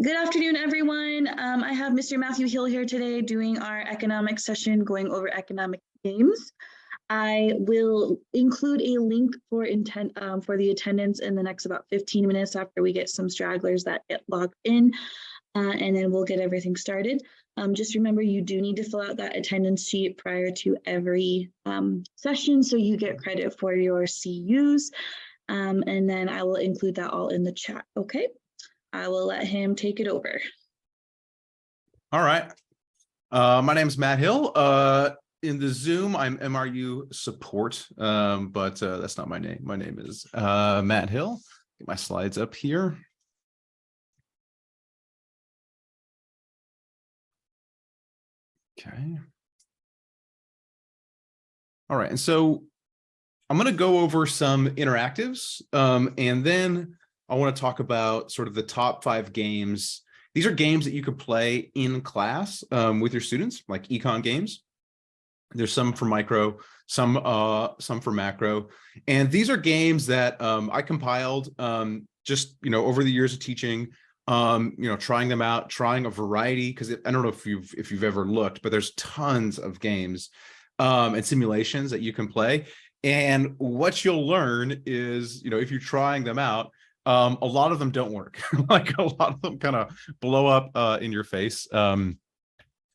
Good afternoon, everyone. I have Mr. Matthew Hill here today doing our economics session, going over economic games. I will include a link for the attendance in the next about 15 minutes after we get some stragglers that get logged in, and then we'll get everything started. Just remember, you do need to fill out that attendance sheet prior to every session, so you get credit for your CUs. And then I will include that all in the chat, okay? I will let him take it over. All right. My name is Matt Hill. In the Zoom, I'm MRU support, but that's not my name. My name is Matt Hill. Get my slides up here. Okay. All right. And so I'm going to go over some interactives, and then I want to talk about sort of the top 5 games. These are games that you could play in class with your students, like econ games. There's some for micro, some for macro, and these are games that I compiled just over the years of teaching. Trying them out, trying a variety, because I don't know if you've ever looked, but there's tons of games and simulations that you can play. And what you'll learn is, if you're trying them out, a lot of them don't work. Like a lot of them kind of blow up in your face, when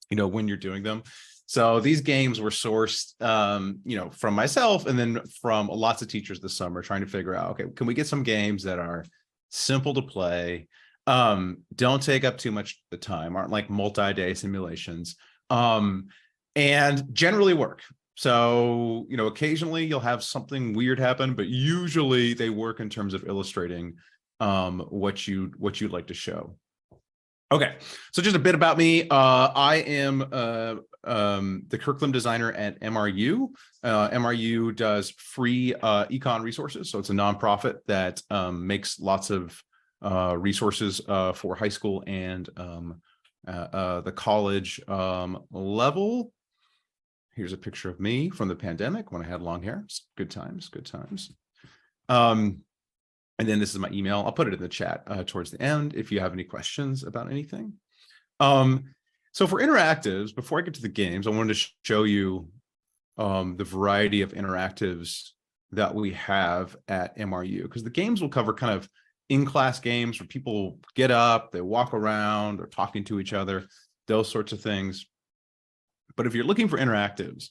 you're doing them. So these games were sourced, from myself and then from lots of teachers this summer, trying to figure out, okay, can we get some games that are simple to play, don't take up too much of the time, aren't like multi-day simulations, and generally work. So, occasionally you'll have something weird happen, but usually they work in terms of illustrating what you'd like to show. Okay, so just a bit about me. I am the curriculum designer at MRU. MRU does free econ resources. So it's a nonprofit that makes lots of resources for high school and the college level. Here's a picture of me from the pandemic when I had long hair. It's good times, good times. And then this is my email. I'll put it in the chat towards the end if you have any questions about anything. So for interactives, before I get to the games, I wanted to show you the variety of interactives that we have at MRU, because the games will cover kind of in-class games where people get up, they walk around, they're talking to each other, those sorts of things. But if you're looking for interactives,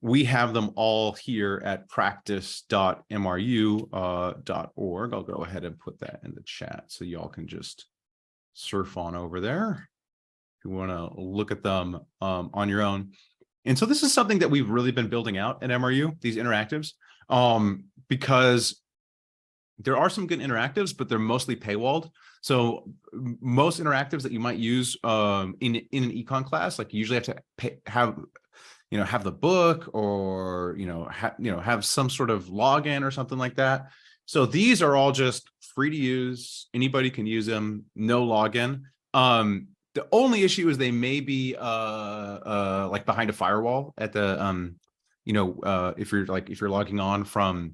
we have them all here at practice.mru.org. I'll go ahead and put that in the chat so y'all can just surf on over there if you want to look at them on your own. And so this is something that we've really been building out at MRU, these interactives, because there are some good interactives, but they're mostly paywalled. So most interactives that you might use in an econ class, like you usually have to have the book or, have some sort of login or something like that. So these are all just free to use. Anybody can use them, no login. The only issue is they may be like behind a firewall at the, if you're logging on from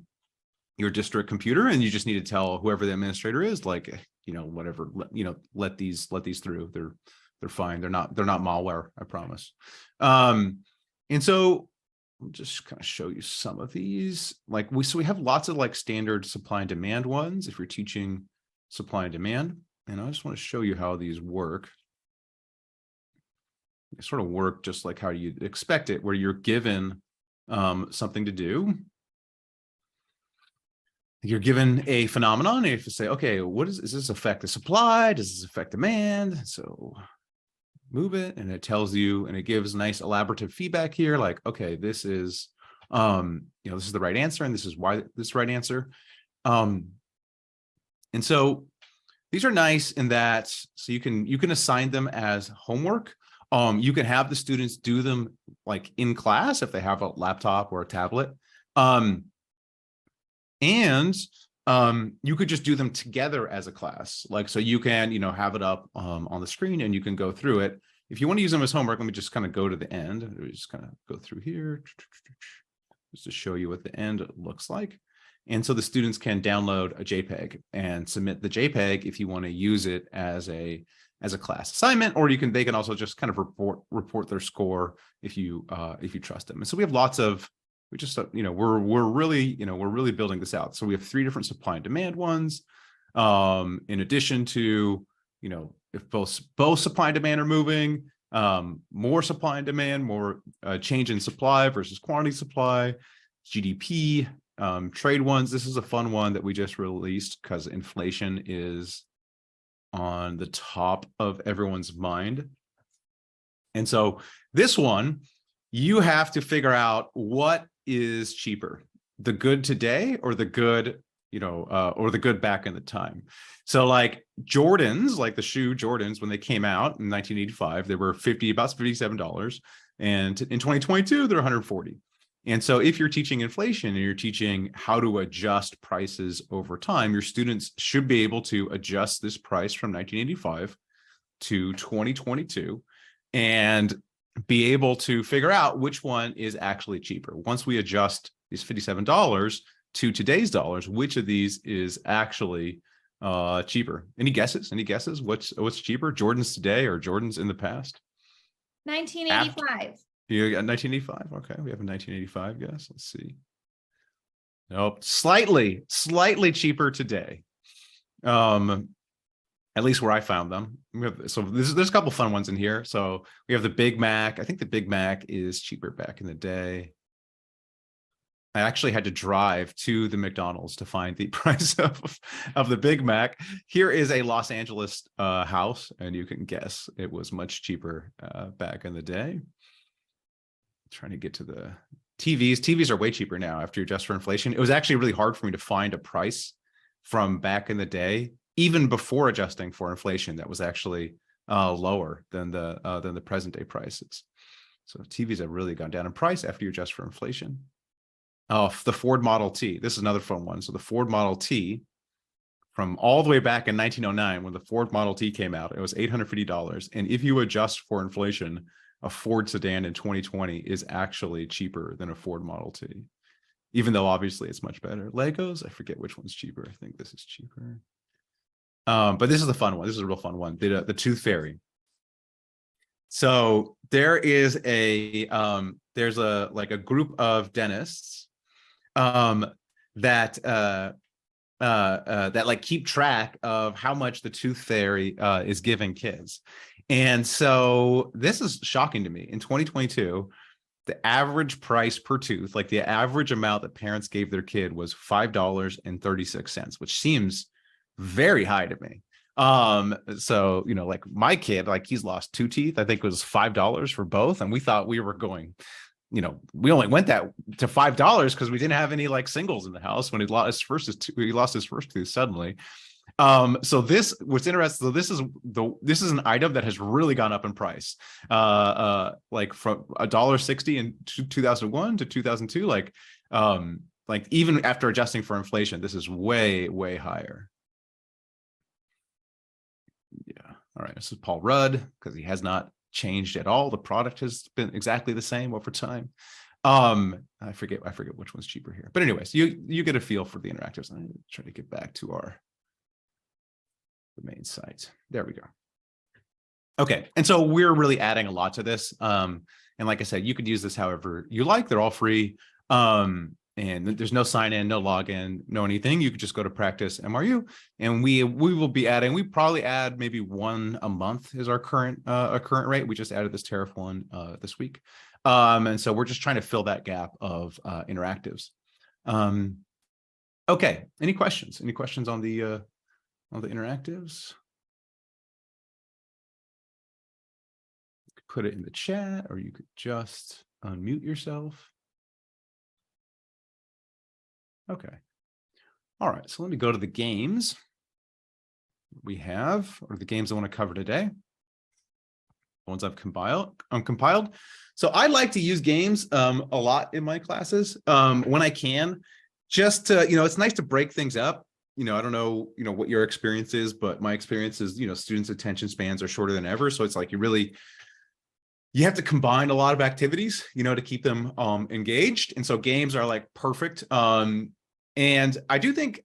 your district computer and you just need to tell whoever the administrator is, like, whatever, let these through. They're fine. They're not malware, I promise. And so I'll just kind of show you some of these. Like we have lots of like standard supply and demand ones if you're teaching supply and demand. And I just want to show you how these work. They sort of work just like how you'd expect it, where you're given something to do. You're given a phenomenon, and you have to say, okay, does this affect the supply? Does this affect demand? So move it, and it tells you, and it gives nice elaborative feedback here, like, okay, this is, this is the right answer, and this is why this is the right answer. And so these are nice in that, so you can assign them as homework. You can have the students do them like in class if they have a laptop or a tablet. And you could just do them together as a class. Like, so you can, have it up on the screen and you can go through it. If you want to use them as homework, let me just kind of go to the end. We just kind of go through here just to show you what the end looks like. And so the students can download a JPEG and submit the JPEG if you want to use it as a class assignment, or they can also just kind of report their score if you trust them. And so we have lots of, we're really building this out. So we have 3 different supply and demand ones. In addition to, if both supply and demand are moving, more supply and demand, more change in supply versus quantity supply, GDP, trade ones. This is a fun one that we just released because inflation is on the top of everyone's mind. And so this one, you have to figure out what is cheaper, the good today or the good, or the good back in the time. So like Jordans, like the shoe Jordans, when they came out in 1985, they were about $57. And in 2022, they're $140. And so if you're teaching inflation and you're teaching how to adjust prices over time, your students should be able to adjust this price from 1985 to 2022 and be able to figure out which one is actually cheaper. Once we adjust these $57 to today's dollars, which of these is actually cheaper? Any guesses? What's cheaper, Jordans today or Jordans in the past? 1985. You got 1985. Okay, we have a 1985 guess. Let's see. Nope, slightly cheaper today. At least where I found them. There's a couple fun ones in here. So we have the Big Mac. I think the Big Mac is cheaper back in the day. I actually had to drive to the McDonald's to find the price of the Big Mac. Here is a Los Angeles house, and you can guess it was much cheaper back in the day. Trying to get to the TVs. TVs are way cheaper now after you adjust for inflation. It was actually really hard for me to find a price from back in the day, even before adjusting for inflation, that was actually lower than the present day prices. So TVs have really gone down in price after you adjust for inflation. Oh, the Ford Model T. This is another fun one. So the Ford Model T, from all the way back in 1909, when the Ford Model T came out, it was $850. And if you adjust for inflation, a Ford sedan in 2020 is actually cheaper than a Ford Model T, even though obviously it's much better. Legos, I forget which one's cheaper. I think this is cheaper. But this is a fun one. This is a real fun one. The Tooth Fairy. So there is a group of dentists that like keep track of how much the Tooth Fairy is giving kids. And so this is shocking to me. In 2022, the average price per tooth, like the average amount that parents gave their kid, was $5.36, which seems very high to me. So, like my kid, like he's lost 2 teeth. I think it was $5 for both. And we thought we were going, we only went that to $5 because we didn't have any like singles in the house when he lost his first tooth suddenly. So what's interesting, so this is an item that has really gone up in price, like from $1.60 in 2001 to 2002, like even after adjusting for inflation, this is way, way higher. Yeah. All right. This is Paul Rudd, because he has not changed at all. The product has been exactly the same over time. I forget which one's cheaper here, but anyways, you get a feel for the interactives. I'm trying to get back to the main site. There we go. Okay. And so we're really adding a lot to this. And like I said, you could use this however you like. They're all free. And there's no sign in, no login, no anything. You could just go to Practice MRU, and we will be adding. We probably add maybe 1 a month is our current rate. We just added this Tariff one this week, and so we're just trying to fill that gap of interactives. Okay, any questions? Any questions on the interactives? You could put it in the chat, or you could just unmute yourself. Okay. All right. So let me go to the games we have, or the games I want to cover today. The ones I've compiled. So I like to use games a lot in my classes when I can, just to, it's nice to break things up. I don't know, what your experience is, but my experience is, students' attention spans are shorter than ever. So it's like you have to combine a lot of activities, to keep them engaged. And so games are like perfect. And I do think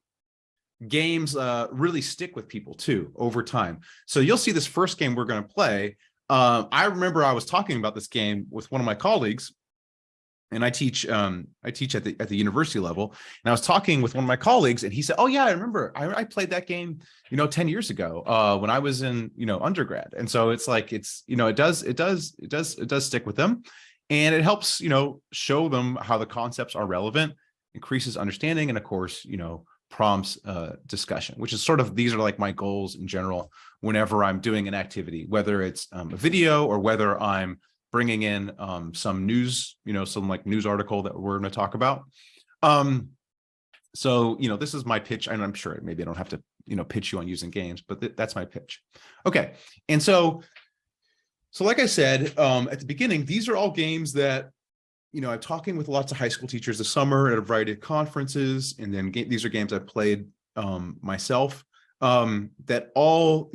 games really stick with people too over time. So you'll see this first game we're going to play. I remember I was talking about this game with one of my colleagues, and I teach at the university level, and I was talking with one of my colleagues, and he said, "Oh yeah, I remember. I played that game, 10 years ago when I was in undergrad." And so it's like it does stick with them, and it helps show them how the concepts are relevant, increases understanding, and of course prompts discussion, which is sort of, these are like my goals in general whenever I'm doing an activity, whether it's a video or whether I'm bringing in some news, some like news article that we're going to talk about. So, this is my pitch, and I'm sure maybe I don't have to, pitch you on using games, but that's my pitch. Okay. And so like I said, at the beginning, these are all games that, I'm talking with lots of high school teachers this summer at a variety of conferences. And then these are games I've played myself that all,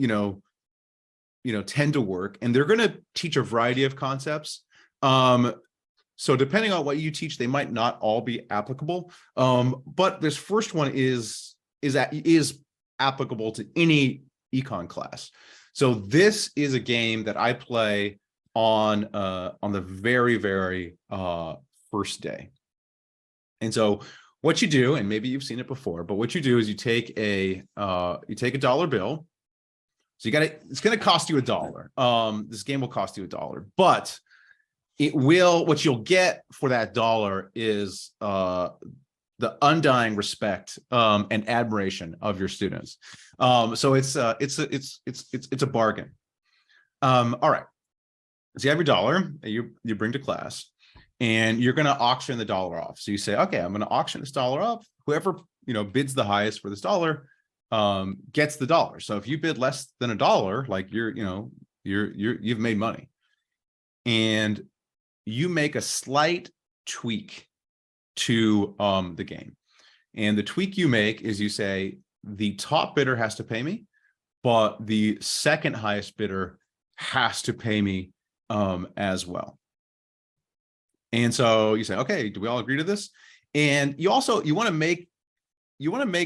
tend to work, and they're going to teach a variety of concepts. So depending on what you teach, they might not all be applicable. But this first one is applicable to any econ class. So this is a game that I play on the very, very first day. And so what you do, and maybe you've seen it before, but what you do is you take a dollar bill. So it's going to cost you $1. This game will cost you $1, but what you'll get for that dollar is the undying respect and admiration of your students. So it's a bargain. All right. So you have your dollar that you bring to class, and you're going to auction the dollar off. So you say, okay, I'm going to auction this dollar off. Whoever bids the highest for this dollar gets the dollar. So if you bid less than $1, like you've made money, and you make a slight tweak to the game. And the tweak you make is you say the top bidder has to pay me, but the second highest bidder has to pay me as well. And so you say, okay, do we all agree to this? And you want to make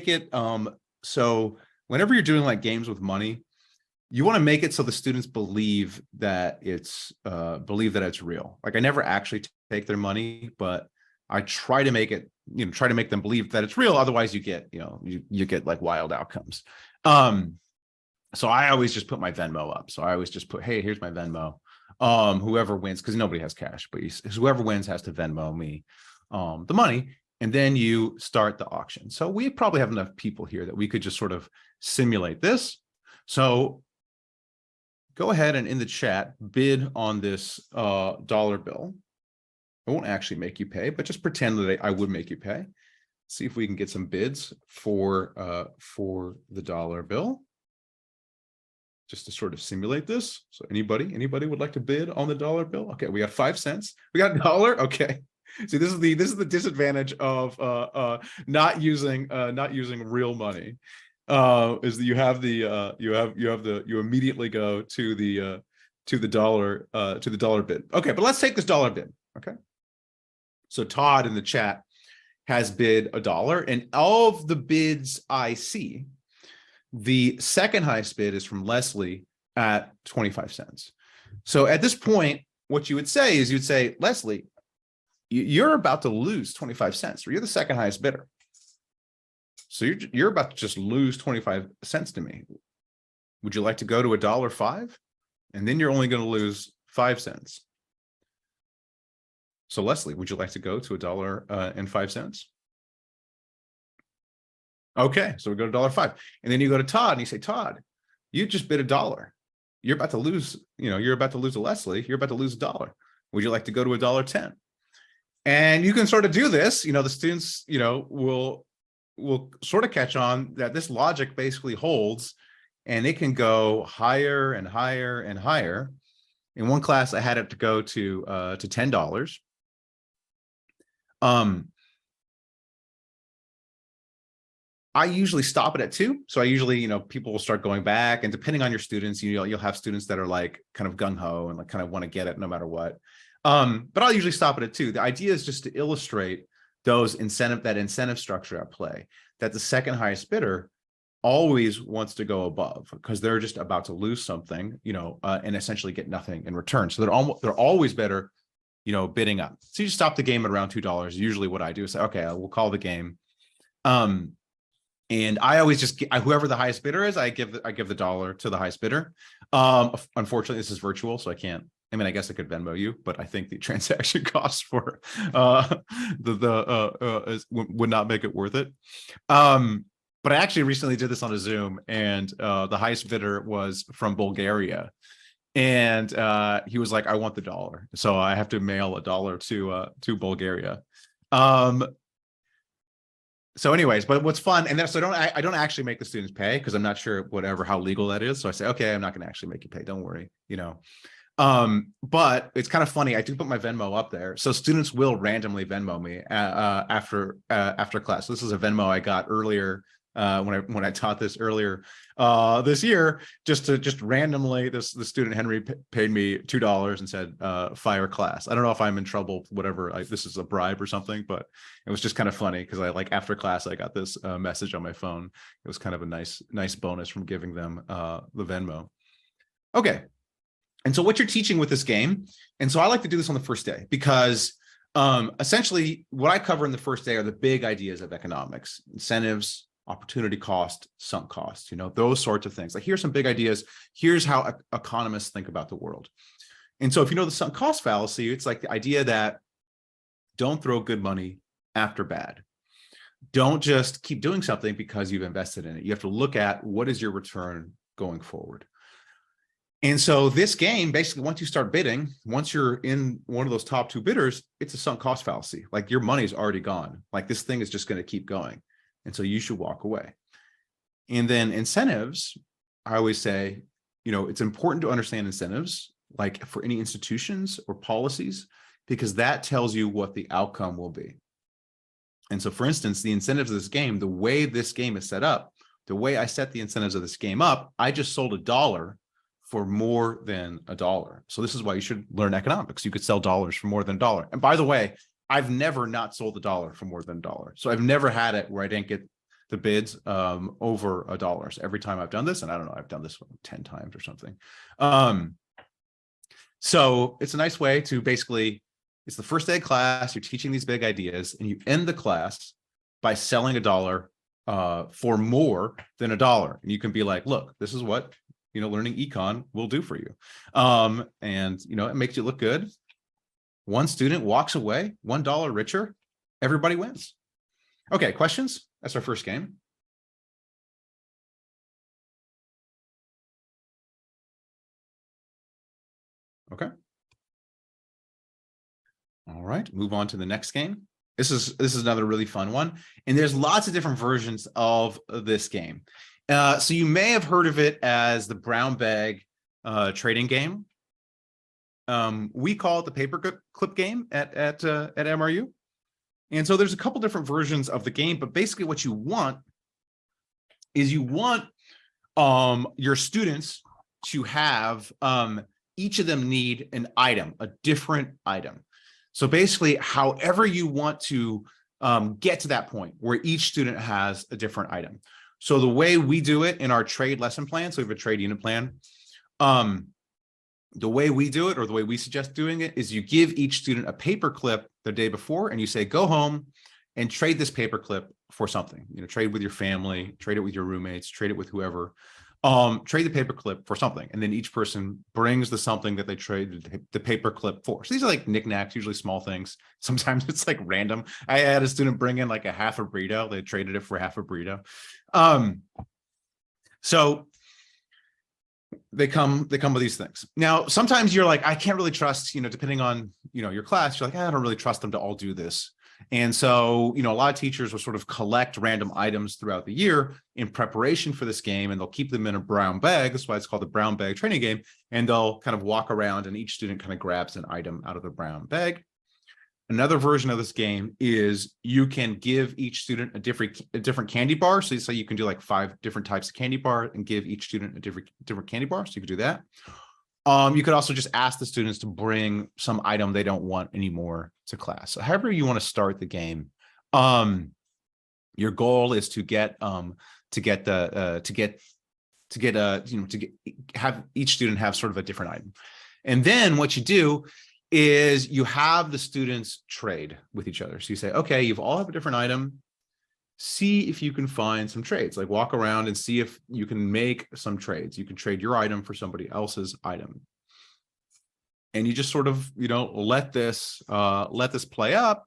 it so whenever you're doing like games with money, you want to make it so the students believe that it's real. Like I never actually take their money, but I try to make it, try to make them believe that it's real. Otherwise you get, you get like wild outcomes. So I always just put my Venmo up. So I always just put, hey, here's my Venmo. Whoever wins, because nobody has cash, but whoever wins has to Venmo me the money. And then you start the auction. So we probably have enough people here that we could just sort of simulate this. So go ahead and in the chat, bid on this dollar bill. I won't actually make you pay, but just pretend that I would make you pay. See if we can get some bids for the dollar bill, just to sort of simulate this. So anybody would like to bid on the dollar bill? Okay, we got 5 cents. We got $1. Okay. See, this is the disadvantage of not using real money. Is that you immediately go to the dollar bid. Okay, but let's take this dollar bid. Okay. So Todd in the chat has bid $1, and all of the bids I see, the second highest bid is from Leslie at 25 cents. So at this point, what you would say is you'd say, Leslie, you're about to lose 25 cents, or you're the second highest bidder. So you're about to just lose 25 cents to me. Would you like to go to $1.05? And then you're only going to lose 5 cents. So Leslie, would you like to go to $1.05? Okay, so we go to $1.05. And then you go to Todd and you say, Todd, you just bid $1. You're about to lose, you're about to lose to Leslie. You're about to lose $1. Would you like to go to $1.10? And you can sort of do this, the students, will sort of catch on that this logic basically holds, and it can go higher and higher and higher. In one class, I had it to go to $10. I usually stop it at 2. So I usually, people will start going back, and depending on your students, you'll have students that are like kind of gung ho and like kind of want to get it no matter what. But I'll usually stop it at 2. The idea is just to illustrate that incentive structure at play, that the second highest bidder always wants to go above because they're just about to lose something, and essentially get nothing in return. So they're always better, bidding up. So you just stop the game at around $2. Usually what I do is say, okay, we'll call the game. And I always just whoever the highest bidder is, I give the dollar to the highest bidder. Unfortunately, this is virtual, so I can't. I mean, I guess I could Venmo you, but I think the transaction costs for would not make it worth it. But I actually recently did this on a Zoom, and the highest bidder was from Bulgaria, and he was like, "I want the dollar," so I have to mail a dollar to Bulgaria. So anyways, but what's fun, and then so I don't actually make the students pay because I'm not sure how legal that is. So I say, okay, I'm not going to actually make you pay. Don't worry, But it's kind of funny. I do put my Venmo up there, so students will randomly Venmo me after class. So this is a Venmo I got earlier when I taught this earlier this year. Just randomly, the student Henry paid me $2 and said fire class. I don't know if I'm in trouble, whatever. This is a bribe or something, but it was just kind of funny because after class I got this message on my phone. It was kind of a nice bonus from giving them the Venmo. Okay. And so what you're teaching with this game, and so I like to do this on the first day because essentially what I cover in the first day are the big ideas of economics: incentives, opportunity cost, sunk cost, those sorts of things. Like, here's some big ideas. Here's how economists think about the world. And so if you know the sunk cost fallacy, it's like the idea that don't throw good money after bad. Don't just keep doing something because you've invested in it. You have to look at what is your return going forward. And so this game, basically, once you start bidding, once you're in one of those top two bidders, it's a sunk cost fallacy. Like, your money's already gone. Like, this thing is just going to keep going. And so you should walk away. And then incentives, I always say, it's important to understand incentives, like for any institutions or policies, because that tells you what the outcome will be. And so, for instance, the incentives of this game, the way this game is set up, the way I set the incentives of this game up, I just sold $1 for more than $1. So this is why you should learn economics. You could sell dollars for more than $1. And by the way, I've never not sold $1 for more than $1. So I've never had it where I didn't get the bids over $1 every time I've done this. And I don't know, I've done this 10 times or something. So it's a nice way to basically, it's the first day of class, you're teaching these big ideas, and you end the class by selling $1 for more than $1. And you can be like, look, this is what, learning econ will do for you. And, it makes you look good. One student walks away $1 richer, everybody wins. Okay, questions? That's our first game. Okay. All right, move on to the next game. This is another really fun one. And there's lots of different versions of this game. So you may have heard of it as the brown bag trading game. We call it the paperclip game at MRU. And so there's a couple different versions of the game, but basically what you want is your students to have each of them need an item, a different item. So basically, however you want to get to that point where each student has a different item. So the way we do it in our trade lesson plan, so we have a trade unit plan. The way we do it, or the way we suggest doing it, is you give each student a paper clip the day before, and you say, go home and trade this paper clip for something. Trade with your family, trade it with your roommates, trade it with whoever. Trade the paper clip for something, and then each person brings the something that they traded the paper clip for. So these are like knickknacks, usually small things. Sometimes it's like random. I had a student bring in like a half a burrito. They traded it for half a burrito. So they come with these things. Now, sometimes you're like, I can't really trust, depending on, your class, you're like, I don't really trust them to all do this. And so, a lot of teachers will sort of collect random items throughout the year in preparation for this game, and they'll keep them in a brown bag. That's why it's called the brown bag training game. And they'll kind of walk around, and each student kind of grabs an item out of the brown bag. Another version of this game is you can give each student a different candy bar. So you can do like 5 different types of candy bar and give each student a different candy bar. So you could do that. You could also just ask the students to bring some item they don't want anymore to class. So however you want to start the game, Your goal is to get have each student have sort of a different item. And then what you do is you have the students trade with each other. So you say, okay, you've all have a different item. See if you can find some trades, like walk around and see if you can make some trades. You can trade your item for somebody else's item. And you just sort of, let this play out.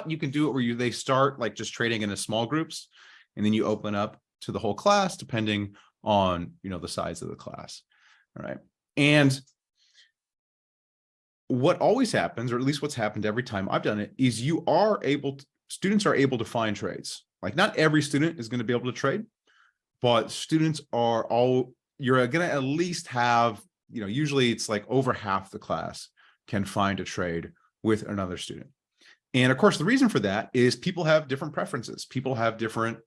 You can do it where they start like just trading in a small groups, and then you open up to the whole class, depending on, the size of the class. All right. And what always happens, or at least what's happened every time I've done it, is students are able to find trades. Like not every student is going to be able to trade, but students you're going to at least have, usually it's like over half the class can find a trade with another student. And of course, the reason for that is people have different preferences. People have different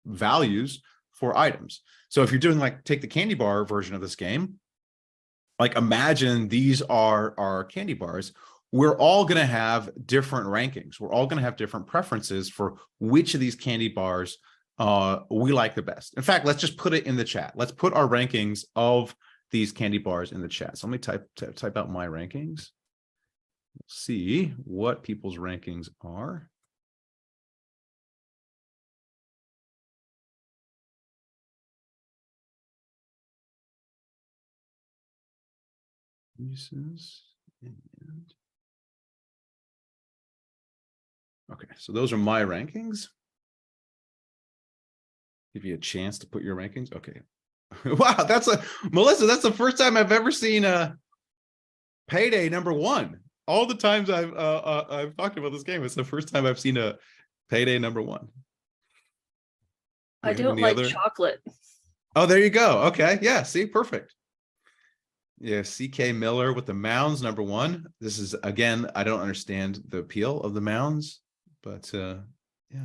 values for items. So if you're doing take the candy bar version of this game, like imagine these are our candy bars. We're all going to have different rankings. We're all going to have different preferences for which of these candy bars we like the best. In fact, let's just put it in the chat. Let's put our rankings of these candy bars in the chat. So let me type out my rankings. See what people's rankings are. Okay, so those are my rankings. Give you a chance to put your rankings. Okay. Wow, Melissa, that's the first time I've ever seen a Payday #1. All the times I've talked about this game, it's the first time I've seen a Payday #1. I don't like chocolate. Oh, there you go. Okay, yeah, see, perfect. Yeah, CK Miller with the Mounds #1. This is, again, I don't understand the appeal of the Mounds, but yeah,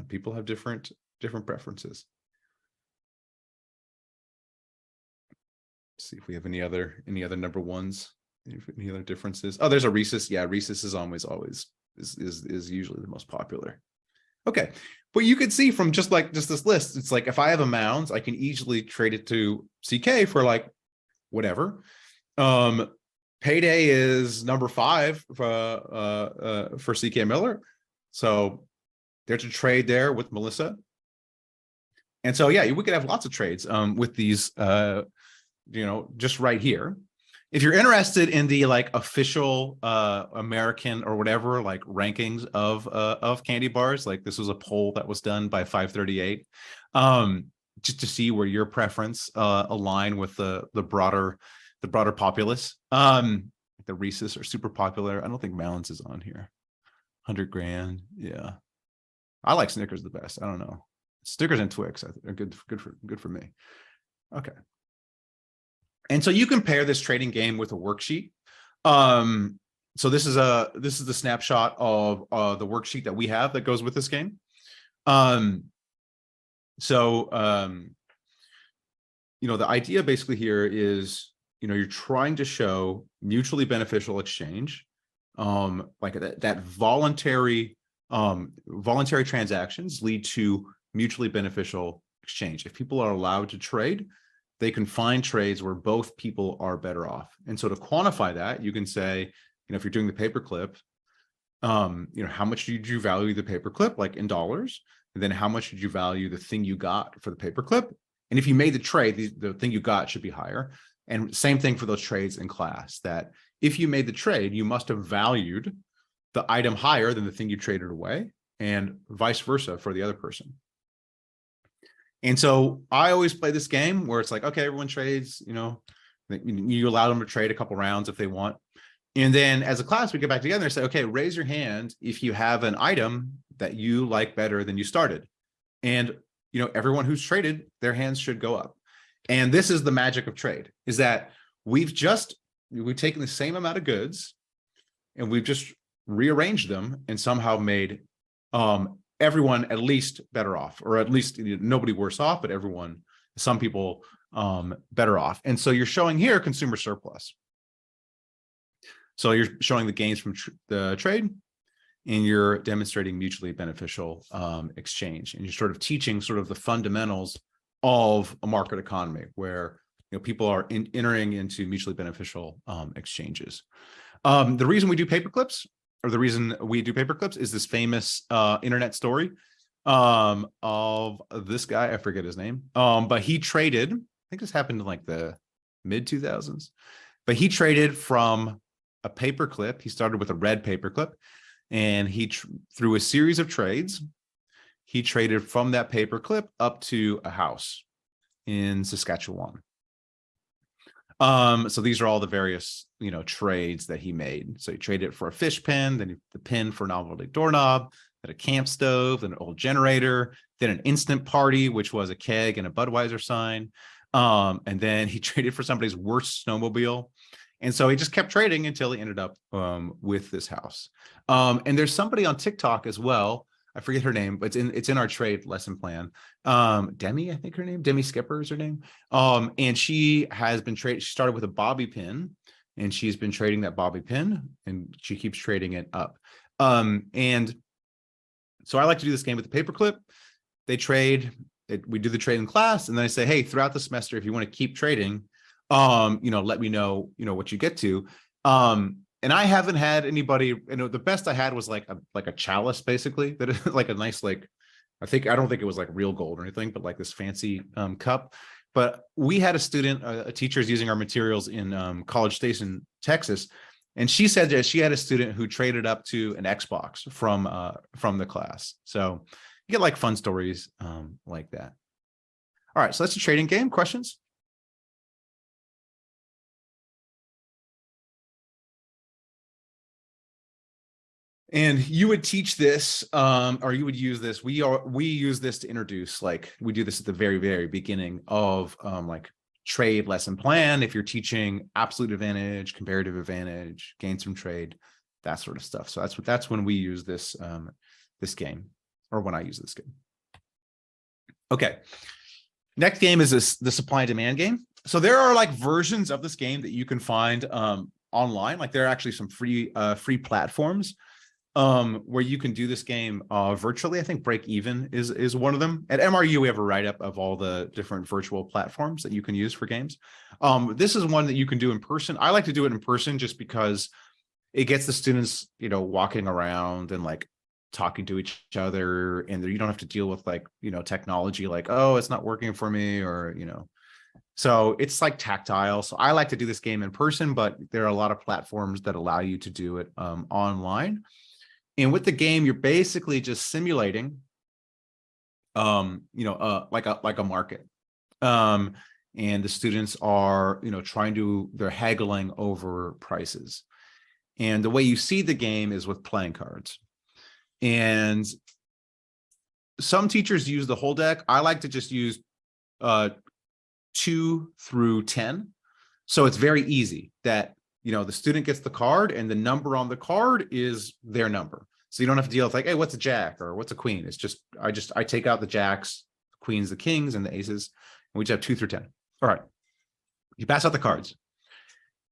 people have different preferences. Let's see if we have any other #1s, any other differences. Oh, there's a Reese's. Yeah, Reese's is is usually the most popular. Okay, but you could see from just this list, it's like if I have a Mounds, I can easily trade it to CK for whatever. Payday is #5 for CK Miller, so there's a trade there with Melissa. And so yeah, we could have lots of trades with these just right here. If you're interested in the official American or whatever rankings of candy bars, this was a poll that was done by 538, just to see where your preference align with the broader populace. The Reese's are super popular. I don't think Mounds is on here. 100 grand. Yeah, I like Snickers the best. I don't know. Snickers and Twix are good for me. Okay. And so you compare this trading game with a worksheet. So this is the snapshot of the worksheet that we have that goes with this game. The idea basically here is, you're trying to show mutually beneficial exchange, that voluntary transactions lead to mutually beneficial exchange. If people are allowed to trade, they can find trades where both people are better off. And so to quantify that, you can say, if you're doing the paperclip, how much did you value the paperclip, in dollars? And then how much did you value the thing you got for the paperclip? And if you made the trade, the thing you got should be higher. And same thing for those trades in class, that if you made the trade, you must have valued the item higher than the thing you traded away, and vice versa for the other person. And so I always play this game where it's okay, everyone trades, you allow them to trade a couple rounds if they want. And then as a class, we get back together and say, okay, raise your hand if you have an item that you like better than you started. And, everyone who's traded, their hands should go up. And this is the magic of trade, is that we've taken the same amount of goods and we've just rearranged them and somehow made everyone at least better off, or at least nobody worse off, but some people better off. And so you're showing here consumer surplus. So you're showing the gains from the trade, and you're demonstrating mutually beneficial exchange, and you're sort of teaching sort of the fundamentals of a market economy where people are entering into mutually beneficial exchanges. The reason we do paper clips, or the reason we do paper clips, is this famous internet story of this guy. I forget his name, but he traded. I think this happened in like the mid 2000s, but he traded from a paper clip. He started with a red paper clip, and through a series of trades, he traded from that paper clip up to a house in Saskatchewan. So these are all the various, trades that he made. So he traded for a fish pen, then the pin for a novelty doorknob, then a camp stove, then an old generator, then an instant party, which was a keg and a Budweiser sign. And then he traded for somebody's worst snowmobile. And so he just kept trading until he ended up with this house. And there's somebody on TikTok as well. I forget her name, but it's in our trade lesson plan. Demi, I think her name, Demi Skipper is her name. And she has been trading. She started with a bobby pin, and she's been trading that bobby pin, and she keeps trading it up. And so I like to do this game with the paperclip. They trade. We do the trade in class, and then I say, hey, throughout the semester, if you want to keep trading, let me know, what you get to. And I haven't had anybody, the best I had was like a chalice, basically, that like a nice, I don't think it was like real gold or anything, but like this fancy cup. But we had a student, a teacher is using our materials in College Station, Texas. And she said that she had a student who traded up to an Xbox from the class. So you get like fun stories like that. All right, so that's a trading game. Questions? And you would teach this, or you would use this. We use this to introduce, we do this at the very, very beginning of trade lesson plan. If you're teaching absolute advantage, comparative advantage, gains from trade, that sort of stuff. So that's when we use this this game, or when I use this game. Okay. Next game is the supply and demand game. So there are versions of this game that you can find online. There are actually some free platforms where you can do this game virtually. I think Break Even is one of them. At MRU, we have a write-up of all the different virtual platforms that you can use for games. This is one that you can do in person. I like to do it in person just because it gets the students, walking around and talking to each other, and you don't have to deal with technology, oh, it's not working for me, or so it's tactile. So I like to do this game in person, but there are a lot of platforms that allow you to do it online. And with the game, you're basically just simulating, like a market. And the students are, they're haggling over prices. And the way you see the game is with playing cards. And some teachers use the whole deck. I like to just use 2 through 10. So it's very easy that the student gets the card, and the number on the card is their number. So you don't have to deal with hey, what's a jack or what's a queen? It's just, I take out the jacks, queens, the kings, and the aces, and we just have 2 through 10. All right. You pass out the cards.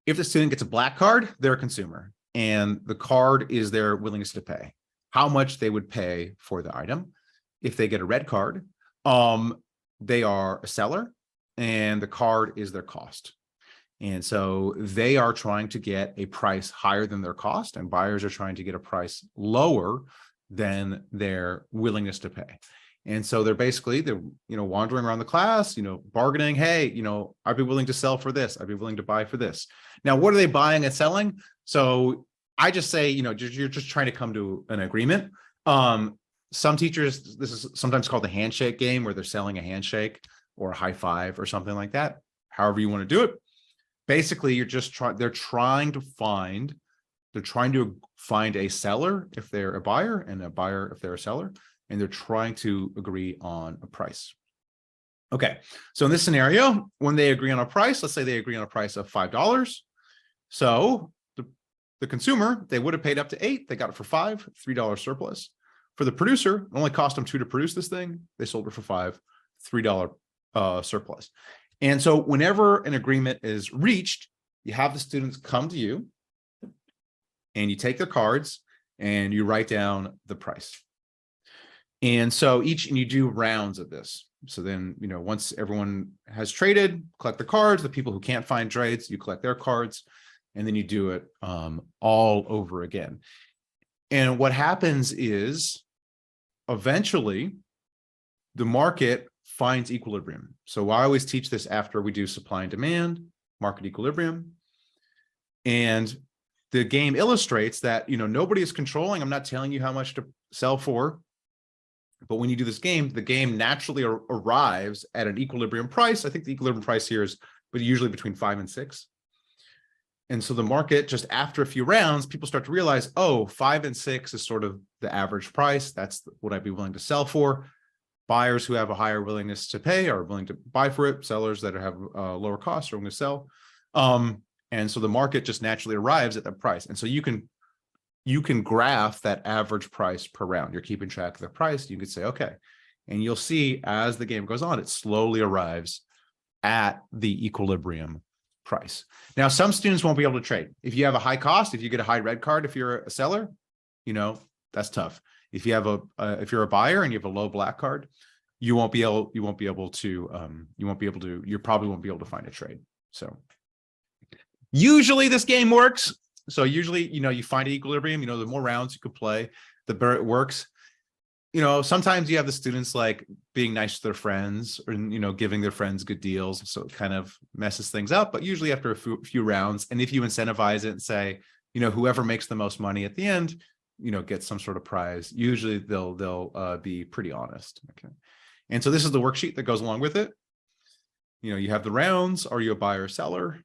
If the student gets a black card, they're a consumer, and the card is their willingness to pay, how much they would pay for the item. If they get a red card, they are a seller, and the card is their cost. And so they are trying to get a price higher than their cost, and buyers are trying to get a price lower than their willingness to pay. And so they're wandering around the class, bargaining. Hey, I'd be willing to sell for this. I'd be willing to buy for this. Now, what are they buying and selling? So I just say, you're just trying to come to an agreement. Some teachers, this is sometimes called the handshake game, where they're selling a handshake or a high five or something like that. However you want to do it. Basically, they're trying to find a seller if they're a buyer, and a buyer if they're a seller, and they're trying to agree on a price. Okay, so in this scenario, when they agree on a price, let's say they agree on a price of $5. So the consumer, they would have paid up to $8, they got it for $5, $3 surplus. For the producer, it only cost them $2 to produce this thing. They sold it for $5, $3 surplus. And so whenever an agreement is reached, you have the students come to you, and you take their cards, and you write down the price. And so and you do rounds of this. So then, once everyone has traded, collect the cards. The people who can't find trades, you collect their cards, and then you do it all over again. And what happens is eventually the market finds equilibrium. So I always teach this after we do supply and demand, market equilibrium. And the game illustrates that, nobody is controlling. I'm not telling you how much to sell for. But when you do this game, the game naturally arrives at an equilibrium price. I think the equilibrium price here is usually between 5 and 6. And so the market, just after a few rounds, people start to realize, 5 and 6 is sort of the average price. That's what I'd be willing to sell for. Buyers who have a higher willingness to pay are willing to buy for it. Sellers that have lower costs are willing to sell. And so the market just naturally arrives at that price. And so you can graph that average price per round. You're keeping track of the price. You could say, okay. And you'll see as the game goes on, it slowly arrives at the equilibrium price. Now, some students won't be able to trade. If you have a high cost, if you get a high red card, if you're a seller, that's tough. If you have if you're a buyer and you have a low black card, you probably won't be able to find a trade. So usually this game works. So usually, you find an equilibrium, the more rounds you could play, the better it works. Sometimes you have the students like being nice to their friends or, giving their friends good deals. So it kind of messes things up, but usually after a few rounds, and if you incentivize it and say, whoever makes the most money at the end, gets some sort of prize, usually they'll be pretty honest. Okay. And so this is the worksheet that goes along with it. You have the rounds. Are you a buyer or seller?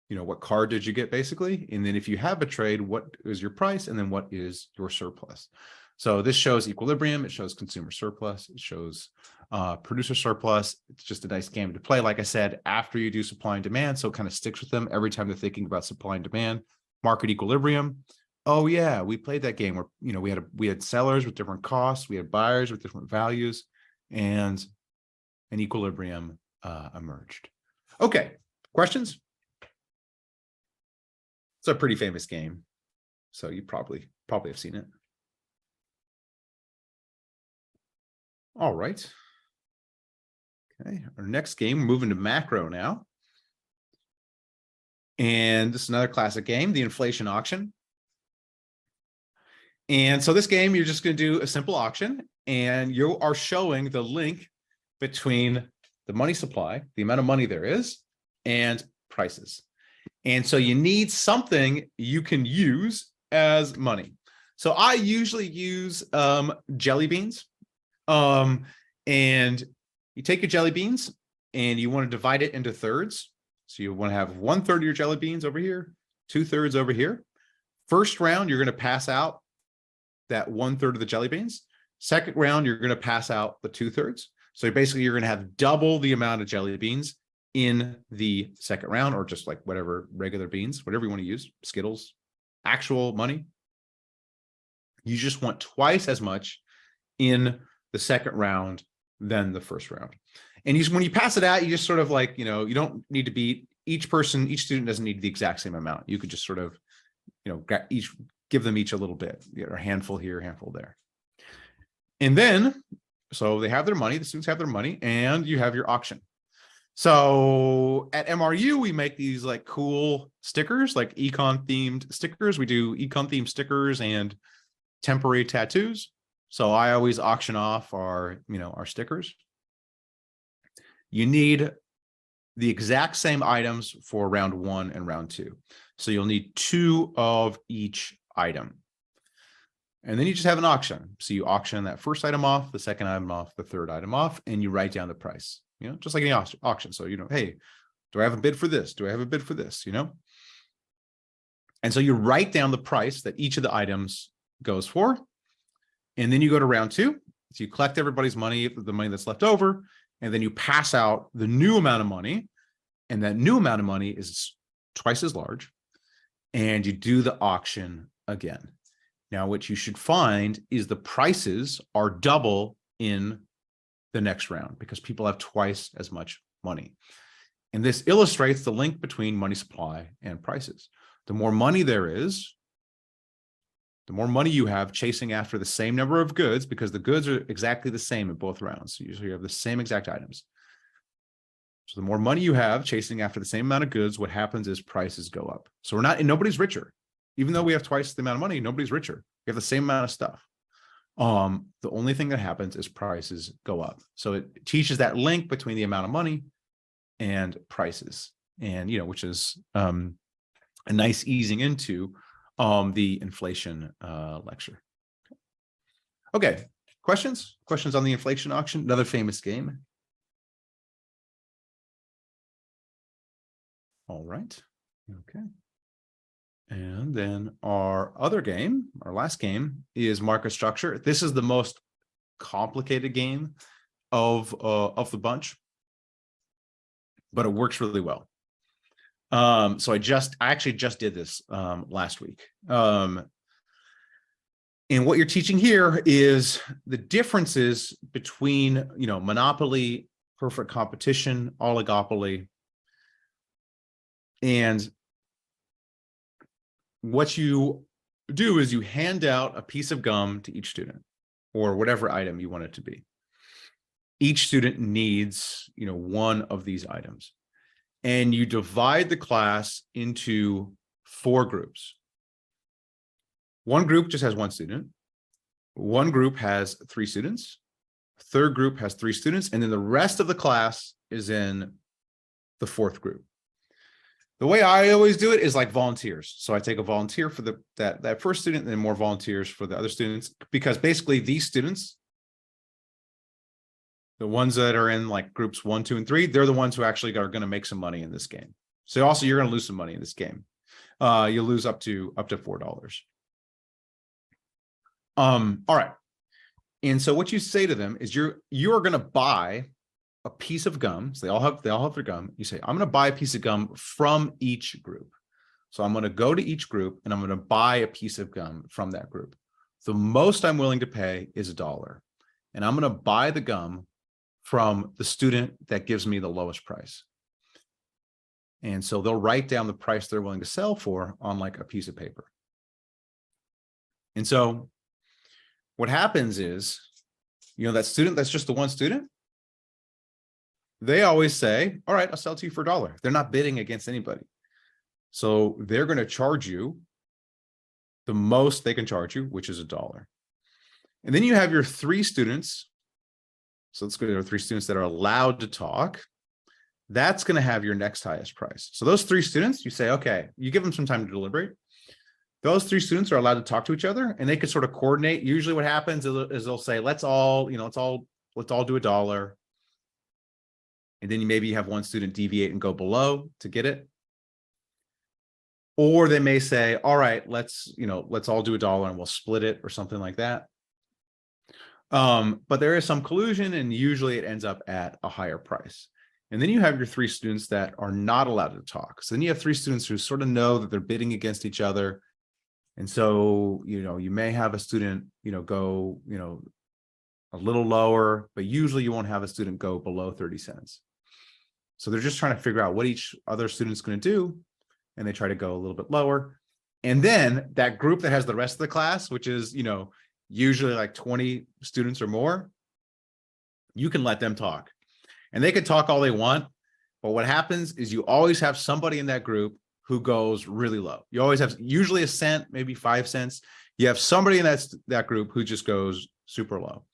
What card did you get basically? And then if you have a trade, what is your price? And then what is your surplus? So this shows equilibrium. It shows consumer surplus. It shows producer surplus. It's just a nice game to play. Like I said, after you do supply and demand, so it kind of sticks with them every time they're thinking about supply and demand. Market equilibrium. Oh yeah, we played that game where we had sellers with different costs, we had buyers with different values, and an equilibrium emerged. Okay, questions? It's a pretty famous game, so you probably have seen it. All right. Okay, our next game, we're moving to macro now. And this is another classic game, the inflation auction. And so this game, you're just going to do a simple auction, and you are showing the link between the money supply, the amount of money there is, and prices. And so you need something you can use as money. So I usually use jelly beans. And you take your jelly beans and you want to divide it into thirds. So you want to have 1/3 of your jelly beans over here, 2/3 over here. First round, you're going to pass out that 1/3 of the jelly beans. Second round, you're going to pass out the 2/3. So basically you're going to have double the amount of jelly beans in the second round, or just like whatever regular beans, whatever you want to use, Skittles, actual money. You just want twice as much in the second round than the first round. And when you pass it out, you just sort of like, you don't need to beat each student doesn't need the exact same amount. You could just sort of, give them each a little bit, a handful here, a handful there. And then, so they have their money, the students have their money, and you have your auction. So at MRU, we make these like cool stickers, like econ themed stickers. We do econ themed stickers and temporary tattoos. So I always auction off our stickers. You need the exact same items for round 1 and round 2. So you'll need 2 of each item. And then you just have an auction. So you auction that first item off, the second item off, the third item off, and you write down the price, just like any auction. So, hey, do I have a bid for this? Do I have a bid for this? And so you write down the price that each of the items goes for. And then you go to round 2. So you collect everybody's money, the money that's left over, and then you pass out the new amount of money. And that new amount of money is twice as large. And you do the auction again. Now, what you should find is the prices are double in the next round because people have twice as much money. And this illustrates the link between money supply and prices. The more money there is, The more money you have chasing after the same number of goods, because the goods are exactly the same in both rounds. So usually you have the same exact items. So the more money you have chasing after the same amount of goods, what happens is prices go up. So nobody's richer. Even though we have twice the amount of money, nobody's richer. We have the same amount of stuff. The only thing that happens is prices go up. So it teaches that link between the amount of money and prices, and which is a nice easing into the inflation lecture. Okay, questions on the inflation auction, another famous game. All right, okay. And then our other game, our last game, is market structure. This is the most complicated game of the bunch, but it works really well. So I actually just did this last week. And what you're teaching here is the differences between monopoly, perfect competition, oligopoly, and what you do is you hand out a piece of gum to each student, or whatever item you want it to be. Each student needs, one of these items, and you divide the class into 4 groups. One group just has 1 student. One group has 3 students. Third group has 3 students, and then the rest of the class is in the 4th group. The way I always do it is like volunteers. So I take a volunteer for that first student, and then more volunteers for the other students, because basically these students, the ones that are in like groups 1, 2, and 3, they're the ones who actually are going to make some money in this game. So also you're going to lose some money in this game. You'll lose up to $4. All right. And so what you say to them is you're going to buy a piece of gum. So they all have their gum. You say, I'm going to buy a piece of gum from each group. So I'm going to go to each group and I'm going to buy a piece of gum from that group. The most I'm willing to pay is $1. And I'm going to buy the gum from the student that gives me the lowest price. And so they'll write down the price they're willing to sell for on like a piece of paper. And so what happens is, that student that's just the one student, they always say, all right, I'll sell to you for $1. They're not bidding against anybody. So they're going to charge you the most they can charge you, which is $1. And then you have your 3 students. So let's go to our 3 students that are allowed to talk. That's going to have your next highest price. So those 3 students, you say, okay, you give them some time to deliberate. Those 3 students are allowed to talk to each other, and they can sort of coordinate. Usually what happens is they'll say, let's all do $1. And then maybe you have one student deviate and go below to get it. Or they may say, all right, let's all do $1 and we'll split it or something like that. But there is some collusion, and usually it ends up at a higher price. And then you have your 3 students that are not allowed to talk. So then you have 3 students who sort of know that they're bidding against each other. And so, you may have a student, go, a little lower, but usually you won't have a student go below 30 cents. So they're just trying to figure out what each other student's going to do. And they try to go a little bit lower. And then that group that has the rest of the class, which is, usually like 20 students or more, you can let them talk. And they can talk all they want. But what happens is you always have somebody in that group who goes really low. You always have usually a cent, maybe 5 cents. You have somebody in that group who just goes super low.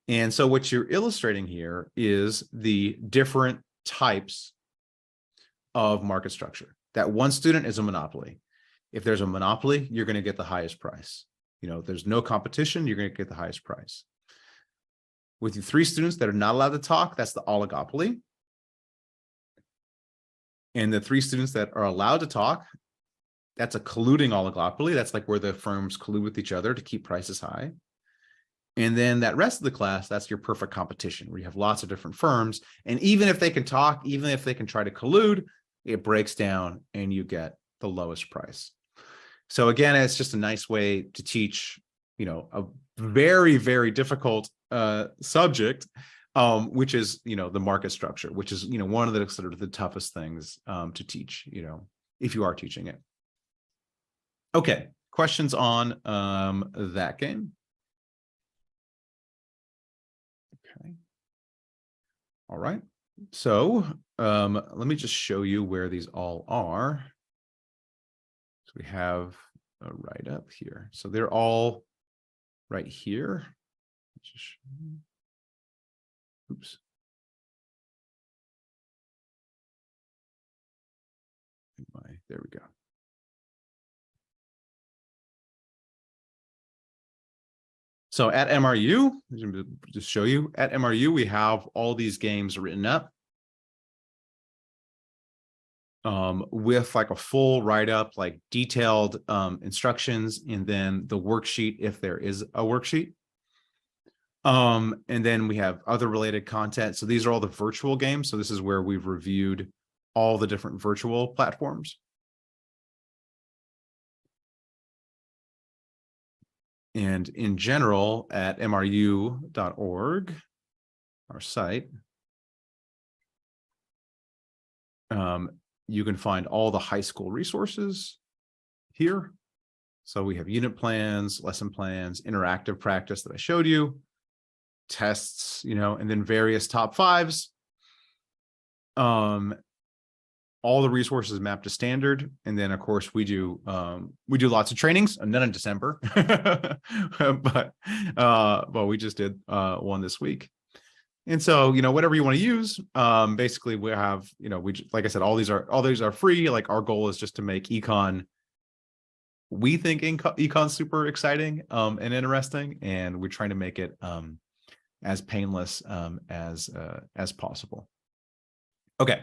And so what you're illustrating here is the different types of market structure. That one student is a monopoly. If there's a monopoly, you're going to get the highest price. If there's no competition, you're going to get the highest price. With your 3 students that are not allowed to talk, that's the oligopoly. And the 3 students that are allowed to talk, that's a colluding oligopoly. That's like where the firms collude with each other to keep prices high. And then that rest of the class, that's your perfect competition, where you have lots of different firms. And even if they can talk, even if they can try to collude, it breaks down and you get the lowest price. So again, it's just a nice way to teach, a very, very difficult subject, which is, the market structure, which is, one of the sort of the toughest things to teach, if you are teaching it. Okay, questions on that game? Okay. All right. So let me just show you where these all are. So we have a write up here. So they're all right here. Oops. There we go. So at MRU, just show you at MRU, we have all these games written up with like a full write-up, like detailed instructions, and then the worksheet if there is a worksheet. And then we have other related content. So these are all the virtual games. So this is where we've reviewed all the different virtual platforms. And in general, at mru.org, our site, you can find all the high school resources here. So we have unit plans, lesson plans, interactive practice that I showed you, tests, and then various top fives. All the resources mapped to standard, and then of course we do lots of trainings, none in December, but we just did one this week. And so whatever you want to use, basically we have like I said, all these are free. Like our goal is just to make econ. We think econ super exciting and interesting, and we're trying to make it as painless as possible. Okay.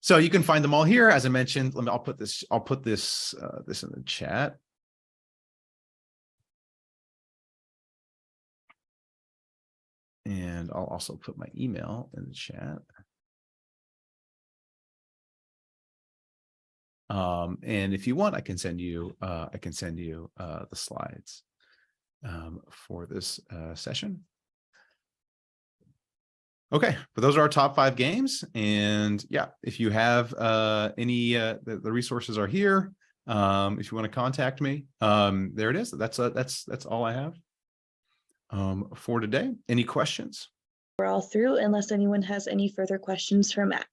So you can find them all here. As I mentioned, I'll put this in the chat. And I'll also put my email in the chat. And if you want, I can send you the slides for this session. Okay, but those are our top 5 games. And yeah, if you have any, the resources are here. If you want to contact me, there it is. That's all I have for today. Any questions? We're all through unless anyone has any further questions for Matt.